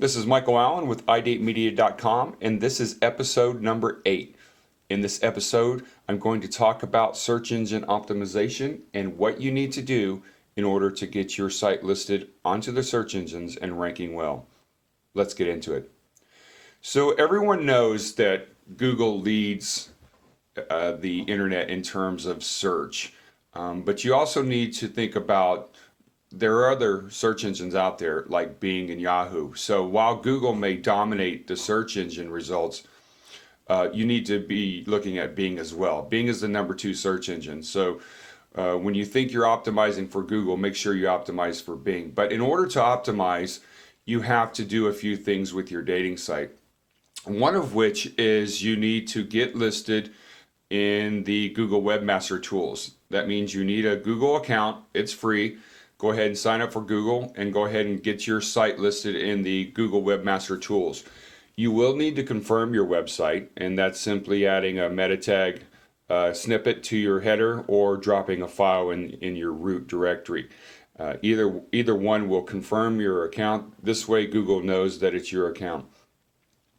This is Michael Allen with iDateMedia.com, and this is episode number 8. In this episode, I'm going to talk about search engine optimization and what you need to do in order to get your site listed onto the search engines and ranking well. Let's get into it. So everyone knows that Google leads the internet in terms of search, but you also need to think about there are other search engines out there like Bing and Yahoo. So while Google may dominate the search engine results, you need to be looking at Bing as well. Bing is the number 2 search engine. So when you think you're optimizing for Google, make sure you optimize for Bing. But in order to optimize, you have to do a few things with your dating site. One of which is you need to get listed in the Google Webmaster Tools. That means you need a Google account. It's free. Go ahead and sign up for Google and go ahead and get your site listed in the Google Webmaster Tools. You will need to confirm your website, and that's simply adding a meta tag snippet to your header or dropping a file in your root directory. Either one will confirm your account. This way Google knows that it's your account.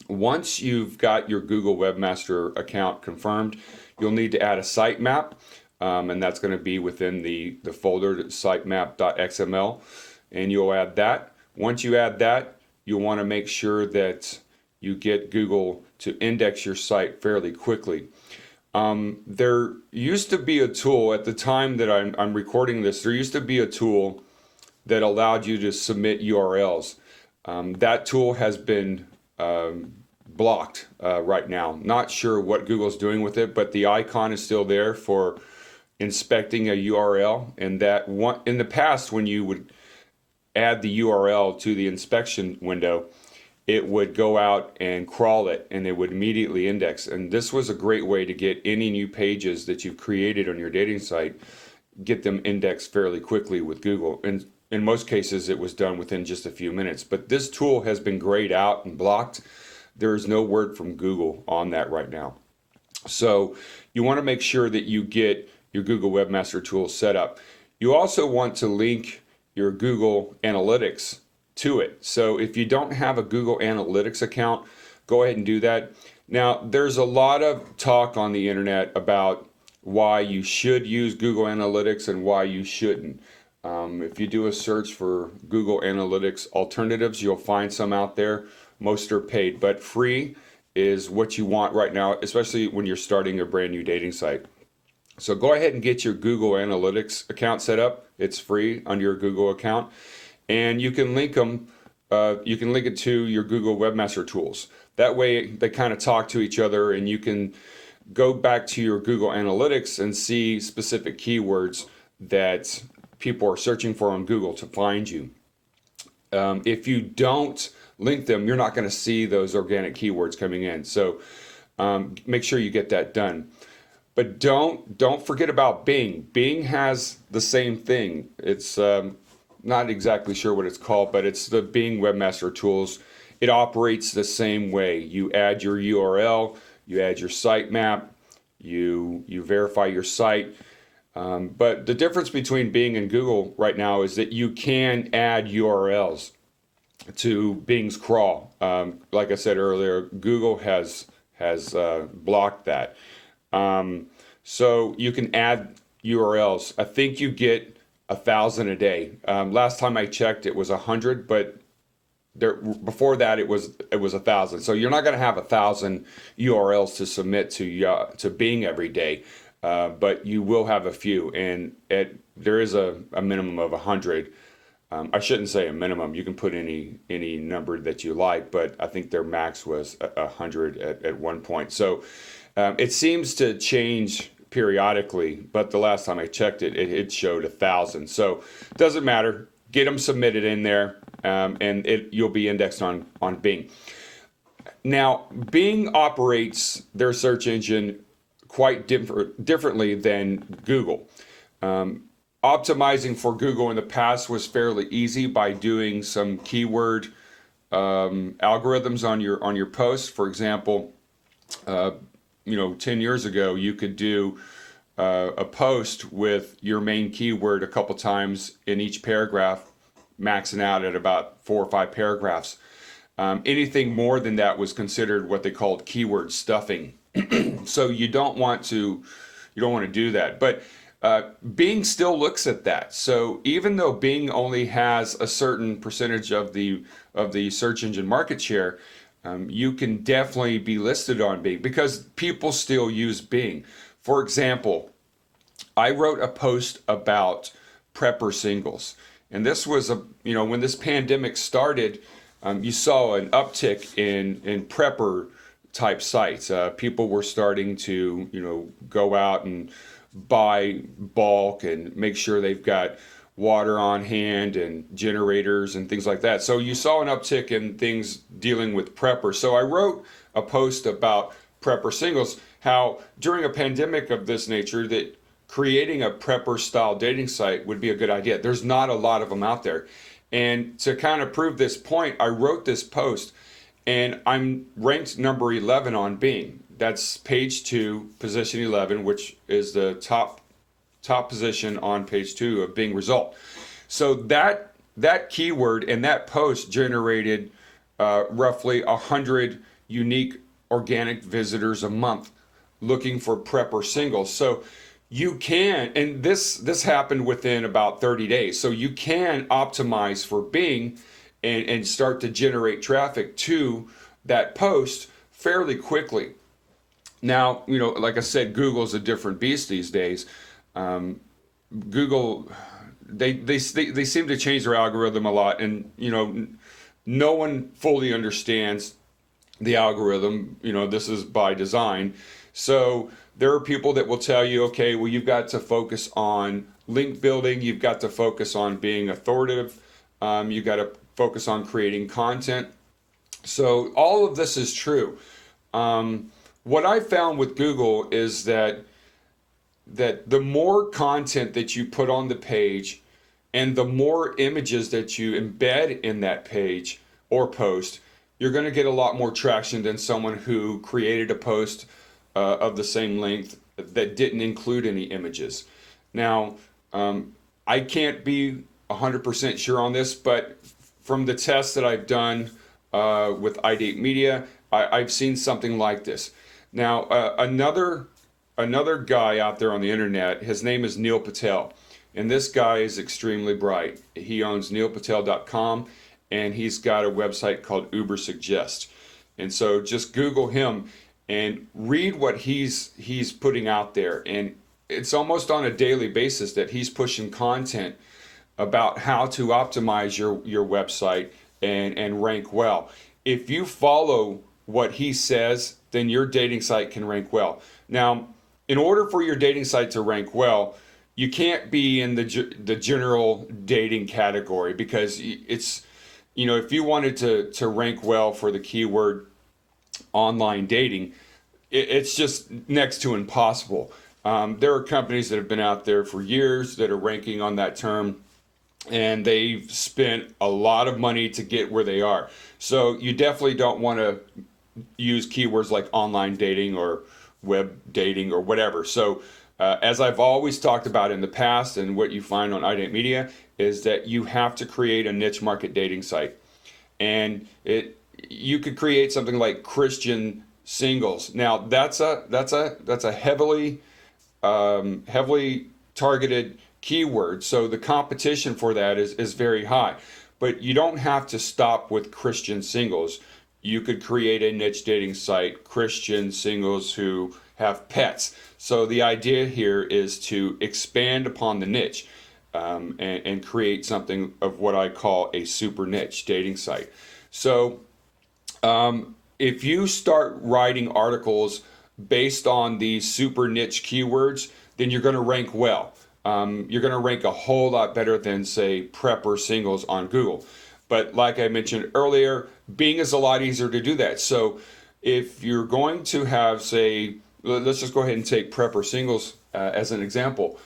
Once you've got your Google Webmaster account confirmed, you'll need to add a sitemap. And that's going to be within the folder sitemap.xml, and you'll add that. Once you add that, you'll want to make sure that you get Google to index your site fairly quickly. There used to be a tool at the time that I'm recording this. There used to be a tool that allowed you to submit URLs. That tool has been blocked right now. Not sure what Google's doing with it, but the icon is still there for inspecting a URL, and that one in the past when you would add the URL to the inspection window, it would go out and crawl it and it would immediately index. And this was a great way to get any new pages that you've created on your dating site, get them indexed fairly quickly with Google. And in most cases it was done within just a few minutes, but this tool has been grayed out and blocked. There is no word from Google on that right now. So you want to make sure that you get your Google Webmaster Tool set up. You also want to link your Google Analytics to it. So if you don't have a Google Analytics account, go ahead and do that. Now, there's a lot of talk on the internet about why you should use Google Analytics and why you shouldn't. If you do a search for Google Analytics alternatives, you'll find some out there. Most are paid, but free is what you want right now, especially when you're starting a brand new dating site. So go ahead and get your Google Analytics account set up. It's free on your Google account, and you can link them. You can link it to your Google Webmaster Tools. That way, they kind of talk to each other, and you can go back to your Google Analytics and see specific keywords that people are searching for on Google to find you. If you don't link them, you're not going to see those organic keywords coming in. So make sure you get that done. But don't forget about Bing. Bing has the same thing. It's not exactly sure what it's called, but it's the Bing Webmaster Tools. It operates the same way. You add your URL, you add your sitemap, you verify your site. But the difference between Bing and Google right now is that you can add URLs to Bing's crawl. Like I said earlier, Google has blocked that. So you can add URLs. I think you get 1,000 a day. Last time I checked, it was 100, but before that it was 1,000. So you're not going to have 1,000 URLs to submit to Bing every day, but you will have a few, and there is a minimum of 100. I shouldn't say a minimum. You can put any number that you like, but I think their max was 100 at one point. So it seems to change periodically, but the last time I checked it showed 1,000. So it doesn't matter. Get them submitted in there, and you'll be indexed on Bing. Now, Bing operates their search engine quite differently than Google. Optimizing for Google in the past was fairly easy by doing some keyword algorithms on your posts. For example, 10 years ago, you could do a post with your main keyword a couple times in each paragraph, maxing out at about 4 or 5 paragraphs. Anything more than that was considered what they called keyword stuffing. So you don't want to do that. But Bing still looks at that. So even though Bing only has a certain percentage of the search engine market share, you can definitely be listed on Bing because people still use Bing. For example, I wrote a post about prepper singles, and this was when this pandemic started, you saw an uptick in prepper type sites. People were starting to go out and buy bulk and make sure they've got water on hand and generators and things like that. So you saw an uptick in things dealing with prepper. So I wrote a post about prepper singles, how during a pandemic of this nature that creating a prepper style dating site would be a good idea. There's not a lot of them out there. And to kind of prove this point, I wrote this post and I'm ranked number 11 on Bing. That's page 2, position 11, which is the top position on page 2 of Bing result. So that keyword and that post generated roughly 100 unique organic visitors a month looking for prepper singles. So you can, and this happened within about 30 days. So you can optimize for Bing and start to generate traffic to that post fairly quickly. Now, like I said, Google's a different beast these days. Google, they seem to change their algorithm a lot, and no one fully understands the algorithm. This is by design. So there are people that will tell you, okay, well, you've got to focus on link building, you've got to focus on being authoritative, you've got to focus on creating content. So all of this is true. What I found with Google is that the more content that you put on the page and the more images that you embed in that page or post, you're going to get a lot more traction than someone who created a post of the same length that didn't include any images. Now, I can't be 100% sure on this, but from the tests that I've done with iDateMedia, I've seen something like this. Now, another guy out there on the internet, his name is Neil Patel, and this guy is extremely bright. He owns neilpatel.com, and he's got a website called Uber Suggest. And so just Google him and read what he's putting out there. And it's almost on a daily basis that he's pushing content about how to optimize your website and rank well. If you follow what he says, then your dating site can rank well. Now, in order for your dating site to rank well, you can't be in the general dating category, because it's, if you wanted to rank well for the keyword online dating, it's just next to impossible. There are companies that have been out there for years that are ranking on that term, and they've spent a lot of money to get where they are. So you definitely don't want to use keywords like online dating or web dating or whatever. So as I've always talked about in the past, and what you find on iDateMedia, is that you have to create a niche market dating site. And you could create something like Christian singles. Now that's a heavily targeted keyword, so the competition for that is very high. But you don't have to stop with Christian singles. You could create a niche dating site, Christian singles who have pets. So the idea here is to expand upon the niche and create something of what I call a super niche dating site. So if you start writing articles based on these super niche keywords, then you're going to rank well. You're going to rank a whole lot better than, say, prepper singles on Google. But like I mentioned earlier, Bing is a lot easier to do that. So if you're going to have, say, let's just go ahead and take prepper singles as an example.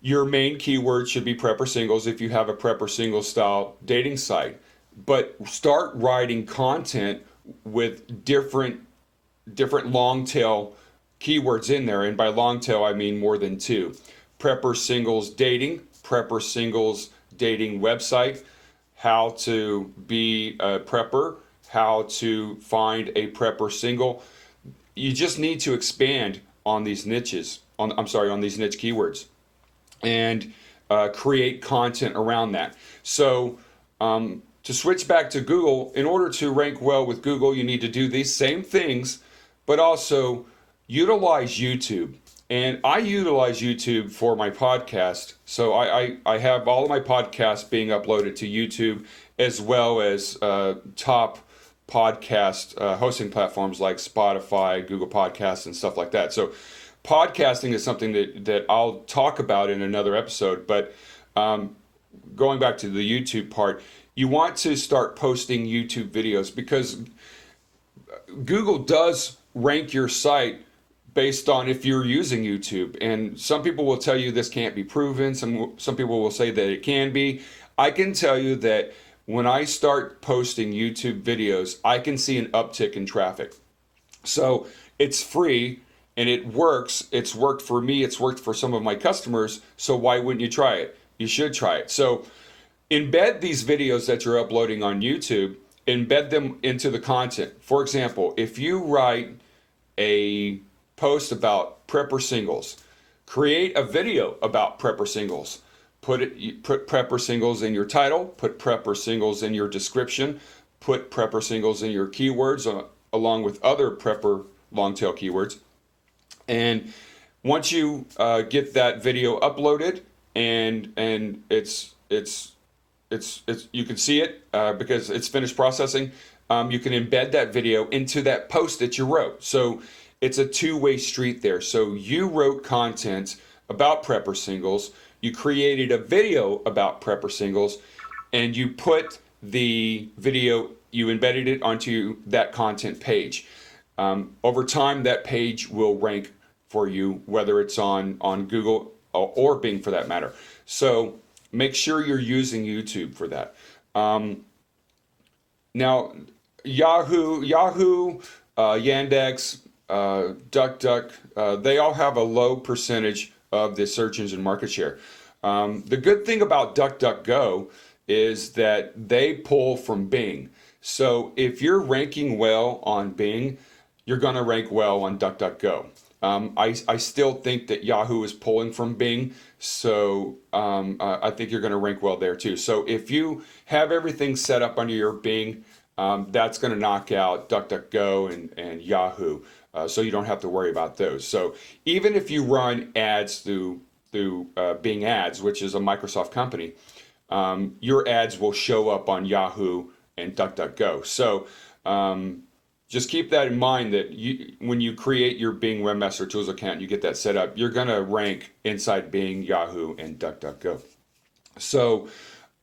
Your main keyword should be prepper singles if you have a prepper single style dating site. But start writing content with different long tail keywords in there. And by long tail, I mean more than 2. Prepper singles dating, prepper singles dating website, how to be a prepper, how to find a prepper single. You just need to expand on these niches, on these niche keywords, and create content around that. So to switch back to Google, in order to rank well with Google, you need to do these same things, but also utilize YouTube. And I utilize YouTube for my podcast. So I have all of my podcasts being uploaded to YouTube, as well as top podcast hosting platforms like Spotify, Google Podcasts, and stuff like that. So podcasting is something that I'll talk about in another episode. But going back to the YouTube part, you want to start posting YouTube videos, because Google does rank your site based on if you're using YouTube. And some people will tell you this can't be proven. Some people will say that it can be. I can tell you that when I start posting YouTube videos, I can see an uptick in traffic. So it's free and it works. It's worked for me. It's worked for some of my customers. So why wouldn't you try it? You should try it. So embed these videos that you're uploading on YouTube, embed them into the content. For example, if you write a post about prepper singles, create a video about prepper singles. Put prepper singles in your title, put prepper singles in your description, put prepper singles in your keywords along with other prepper long tail keywords. And once you get that video uploaded and it's you can see it because it's finished processing, you can embed that video into that post that you wrote. So it's a two-way street there. So you wrote content about prepper singles, you created a video about prepper singles, and you put the video, you embedded it onto that content page. Over time, that page will rank for you, whether it's on Google or Bing for that matter. So make sure you're using YouTube for that. Now, Yahoo, Yandex, DuckDuck, they all have a low percentage of the search engine market share. The good thing about DuckDuckGo is that they pull from Bing. So if you're ranking well on Bing, you're going to rank well on DuckDuckGo. I still think that Yahoo is pulling from Bing, so I think you're going to rank well there too. So if you have everything set up under your Bing, that's going to knock out DuckDuckGo and Yahoo, so you don't have to worry about those. So even if you run ads through Bing Ads, which is a Microsoft company, your ads will show up on Yahoo and DuckDuckGo. So just keep that in mind, that when you create your Bing Webmaster Tools account, you get that set up, you're going to rank inside Bing, Yahoo, and DuckDuckGo. So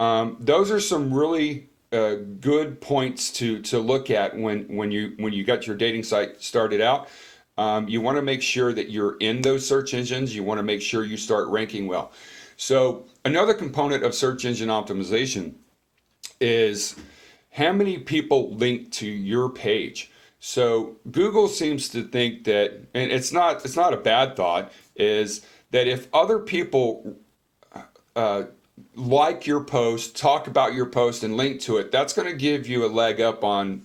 those are some really good points to look at when you got your dating site started out. You want to make sure that you're in those search engines. You want to make sure you start ranking well. So another component of search engine optimization is how many people link to your page. So Google seems to think that, and it's not a bad thought, is that if other people like your post, talk about your post, and link to it, that's going to give you a leg up on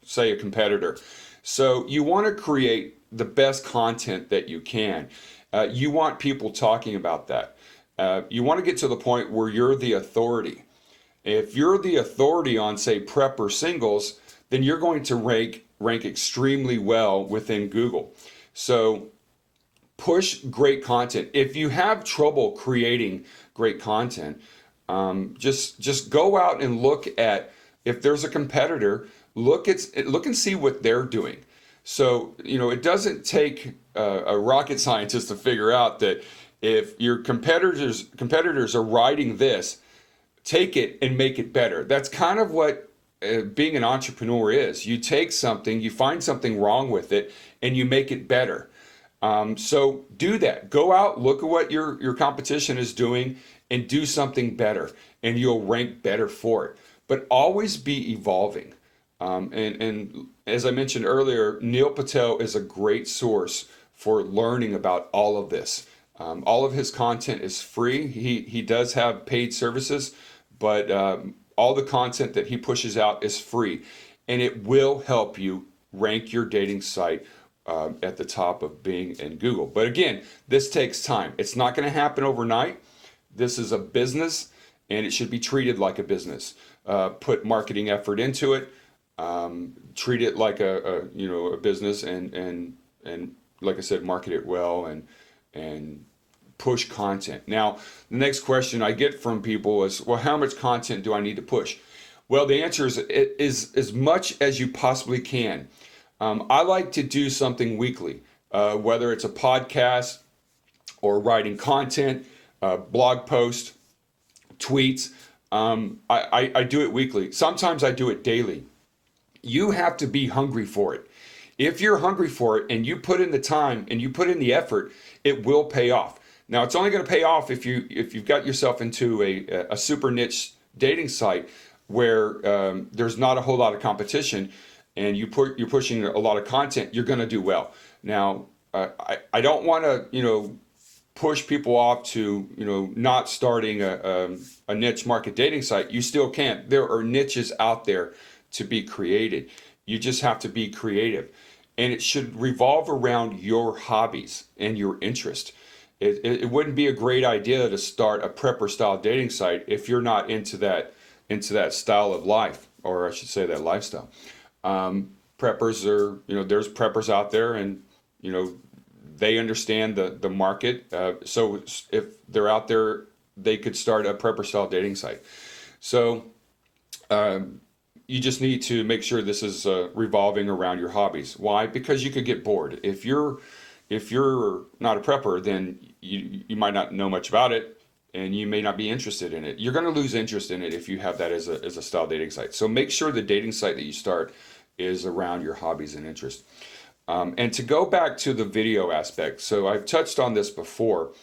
say a competitor. So you want to create the best content that you can. You want people talking about that. You want to get to the point where you're the authority. If you're the authority on, say, prepper singles, then you're going to rank extremely well within Google. So push great content. If you have trouble creating great content, just go out and look at, if there's a competitor, look and see what they're doing. So, it doesn't take a rocket scientist to figure out that if your competitors are writing this, take it and make it better. That's kind of what being an entrepreneur is. You take something, you find something wrong with it, and you make it better. So do that. Go out, look at what your competition is doing, and do something better, and you'll rank better for it. But always be evolving. And as I mentioned earlier, Neil Patel is a great source for learning about all of this. All of his content is free. He does have paid services, but All the content that he pushes out is free, and it will help you rank your dating site at the top of Bing and Google. But again, this takes time. It's not going to happen overnight. This is a business, and it should be treated like a business. Put marketing effort into it. Treat it like a business, and like I said, market it well and push content. Now, the next question I get from people is, well, how much content do I need to push? Well, the answer is as much as you possibly can. I like to do something weekly, whether it's a podcast or writing content, blog post, tweets. I do it weekly. Sometimes I do it daily. You have to be hungry for it. If you're hungry for it and you put in the time and you put in the effort, it will pay off. Now, it's only going to pay off if you've got yourself into a super niche dating site where there's not a whole lot of competition, and you're pushing a lot of content. You're going to do well. Now, I don't want to push people off to not starting a niche market dating site. You still can. There are niches out there to be created. You just have to be creative, and it should revolve around your hobbies and your interest. It wouldn't be a great idea to start a prepper style dating site if you're not into that style of life, or I should say that lifestyle. Preppers are, there's preppers out there, and they understand the market. So if they're out there, they could start a prepper style dating site. So you just need to make sure this is revolving around your hobbies. Why? Because you could get bored. If you're not a prepper, then you might not know much about it, and you may not be interested in it. You're going to lose interest in it if you have that as a style dating site. So make sure the dating site that you start is around your hobbies and interests. And to go back to the video aspect, so I've touched on this before.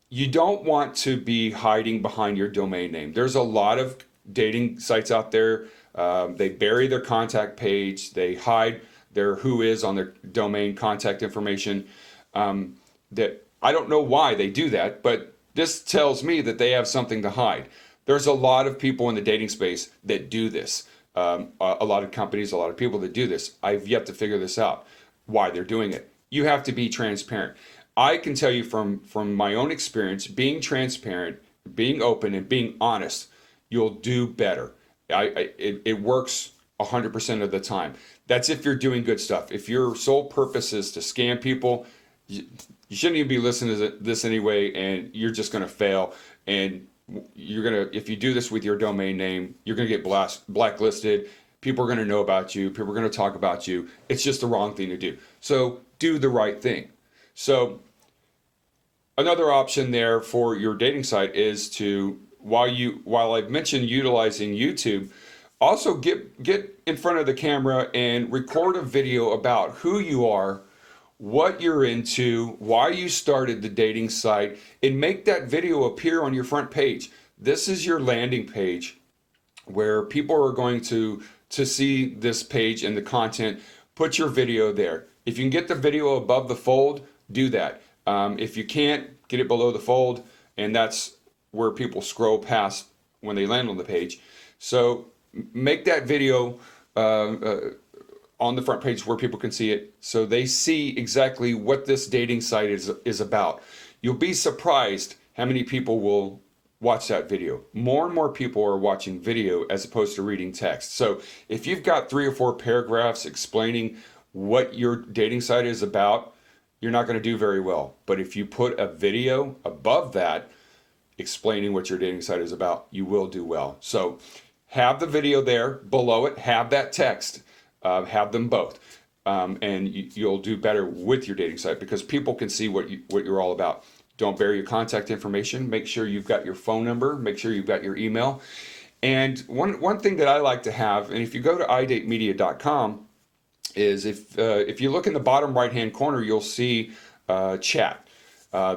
You don't want to be hiding behind your domain name. There's a lot of dating sites out there. They bury their contact page. They hide their who is on their domain contact information. That I don't know why they do that, but this tells me that they have something to hide. There's a lot of people in the dating space that do this. A lot of companies, a lot of people that do this. I've yet to figure this out, why they're doing it. You have to be transparent. I can tell you from my own experience, being transparent, being open, and being honest, you'll do better. It works 100% of the time. That's if you're doing good stuff. If your sole purpose is to scam people, you shouldn't even be listening to this anyway, and you're just going to fail. And if you do this with your domain name, you're going to get blacklisted. People are going to know about you. People are going to talk about you. It's just the wrong thing to do. So do the right thing. So another option there for your dating site is to, while I've mentioned utilizing YouTube, also get in front of the camera and record a video about who you are, what you're into, why you started the dating site, and make that video appear on your front page. This is your landing page where people are going to see this page and the content. Put your video there. If you can get the video above the fold, do that. If you can't, get it below the fold, and that's where people scroll past when they land on the page. So make that video on the front page where people can see it, so they see exactly what this dating site is about. You'll be surprised how many people will watch that video. More and more people are watching video as opposed to reading text. So if you've got 3 or 4 paragraphs explaining what your dating site is about, you're not going to do very well. But if you put a video above that explaining what your dating site is about, you will do well. So have the video there. Below it, have that text. Have them both, and you'll do better with your dating site because people can see what you're all about. Don't bury your contact information. Make sure you've got your phone number. Make sure you've got your email. And one thing that I like to have, and if you go to iDateMedia.com, is if you look in the bottom right-hand corner, you'll see chat.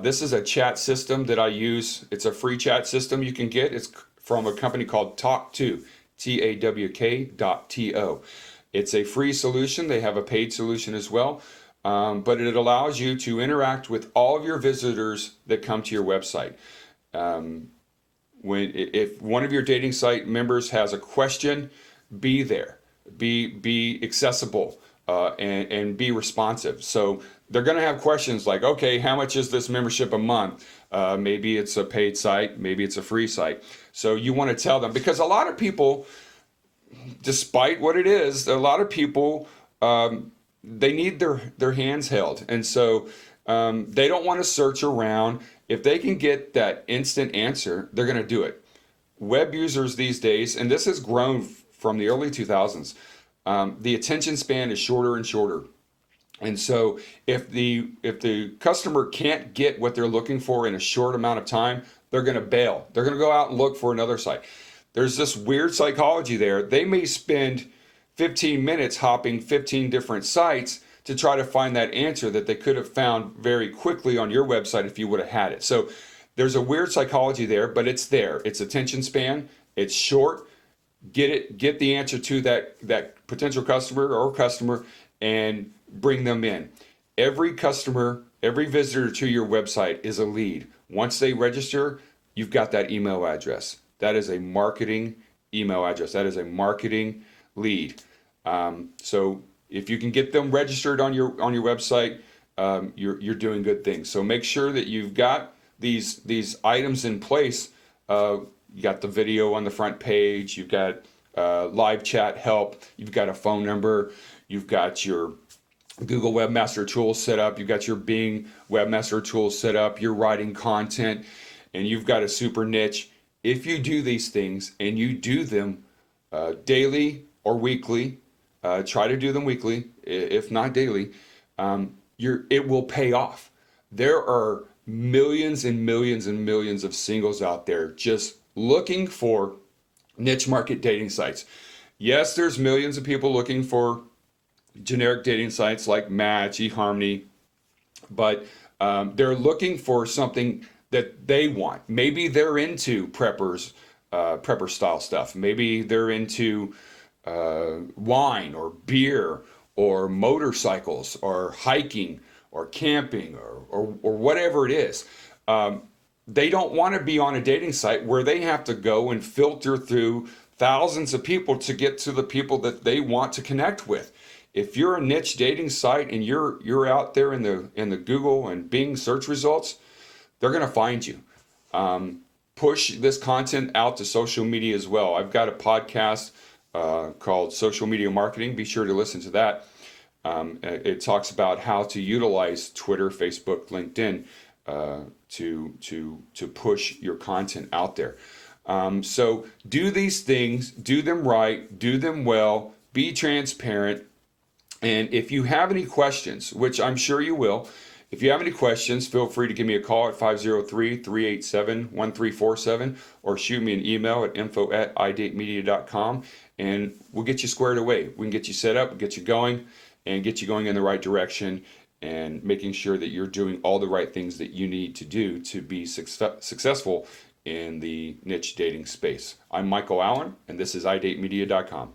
This is a chat system that I use. It's a free chat system you can get. It's from a company called Talk2, TAWK.TO. It's a free solution. They have a paid solution as well, but it allows you to interact with all of your visitors that come to your website. If one of your dating site members has a question, be there, be accessible, and be responsive. So they're going to have questions like, okay, how much is this membership a month? Maybe it's a paid site, maybe it's a free site. So you want to tell them, because a lot of people, despite what it is, a lot of people, they need their hands held, and so they don't want to search around. If they can get that instant answer, they're going to do it. Web users these days, and this has grown from the early 2000s, the attention span is shorter and shorter. And so if the customer can't get what they're looking for in a short amount of time, they're going to bail. They're going to go out and look for another site. There's this weird psychology there. They may spend 15 minutes hopping 15 different sites to try to find that answer that they could have found very quickly on your website if you would have had it. So there's a weird psychology there, but it's there. It's attention span. It's short. Get the answer to that potential customer, and bring them in. Every customer, every visitor to your website is a lead. Once they register, you've got that email address. That is a marketing email address. That is a marketing lead. So if you can get them registered on your website, you're doing good things. So make sure that you've got these items in place. You got the video on the front page. You've got live chat help. You've got a phone number. You've got your Google Webmaster Tools set up. You've got your Bing Webmaster Tools set up. You're writing content, and you've got a super niche. If you do these things and you do them daily or weekly, try to do them weekly, if not daily, it will pay off. There are millions and millions and millions of singles out there just looking for niche market dating sites. Yes, there's millions of people looking for generic dating sites like Match, eHarmony, but they're looking for something that they want. Maybe they're into prepper style stuff. Maybe they're into wine or beer or motorcycles or hiking or camping or whatever it is. They don't want to be on a dating site where they have to go and filter through thousands of people to get to the people that they want to connect with. If you're a niche dating site and you're out there in the Google and Bing search results, they're going to find you. Push this content out to social media as well. I've got a podcast called Social Media Marketing. Be sure to listen to that. It talks about how to utilize Twitter, Facebook, LinkedIn to push your content out there. So do these things, do them right, do them well, be transparent. And if you have any questions, which I'm sure you will, if you have any questions, feel free to give me a call at 503-387-1347 or shoot me an email at info@iDateMedia.com, and we'll get you squared away. We can get you set up, get you going, and get you going in the right direction, and making sure that you're doing all the right things that you need to do to be successful in the niche dating space. I'm Michael Allen, and this is iDateMedia.com.